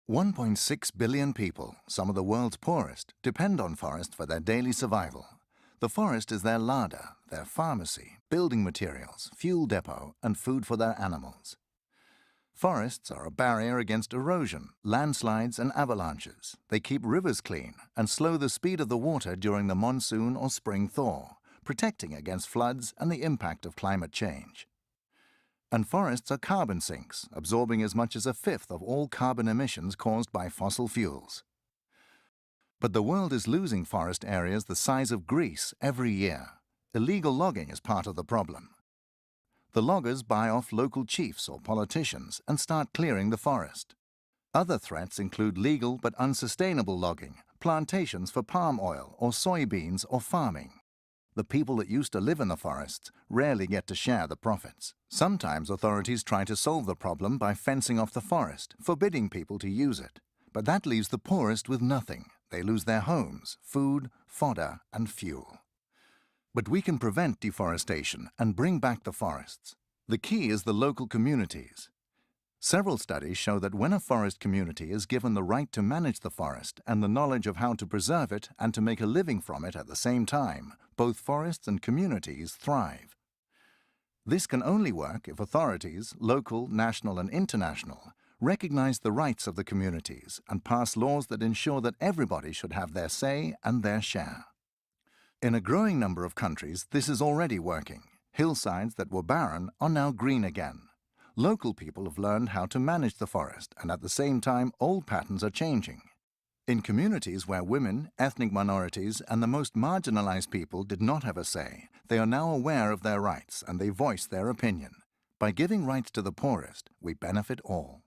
1.6 billion people, some of the world's poorest, depend on forest for their daily survival. The forest is their larder, their pharmacy, building materials, fuel depot, and food for their animals. Forests are a barrier against erosion, landslides, and avalanches. They keep rivers clean and slow the speed of the water during the monsoon or spring thaw, protecting against floods and the impact of climate change. And forests are carbon sinks, absorbing as much as a fifth of all carbon emissions caused by fossil fuels. But the world is losing forest areas the size of Greece every year. Illegal logging is part of the problem. The loggers buy off local chiefs or politicians and start clearing the forest. Other threats include legal but unsustainable logging, plantations for palm oil or soybeans or farming. The people that used to live in the forests rarely get to share the profits. Sometimes authorities try to solve the problem by fencing off the forest, forbidding people to use it. But that leaves the poorest with nothing. They lose their homes, food, fodder, and fuel. But we can prevent deforestation and bring back the forests. The key is the local communities. Several studies show that when a forest community is given the right to manage the forest and the knowledge of how to preserve it and to make a living from it at the same time, both forests and communities thrive. This can only work if authorities, local, national, and international, recognize the rights of the communities and pass laws that ensure that everybody should have their say and their share. In a growing number of countries, this is already working. Hillsides that were barren are now green again. Local people have learned how to manage the forest, and at the same time, old patterns are changing. In communities where women, ethnic minorities, and the most marginalized people did not have a say, they are now aware of their rights and they voice their opinion. By giving rights to the poorest, we benefit all.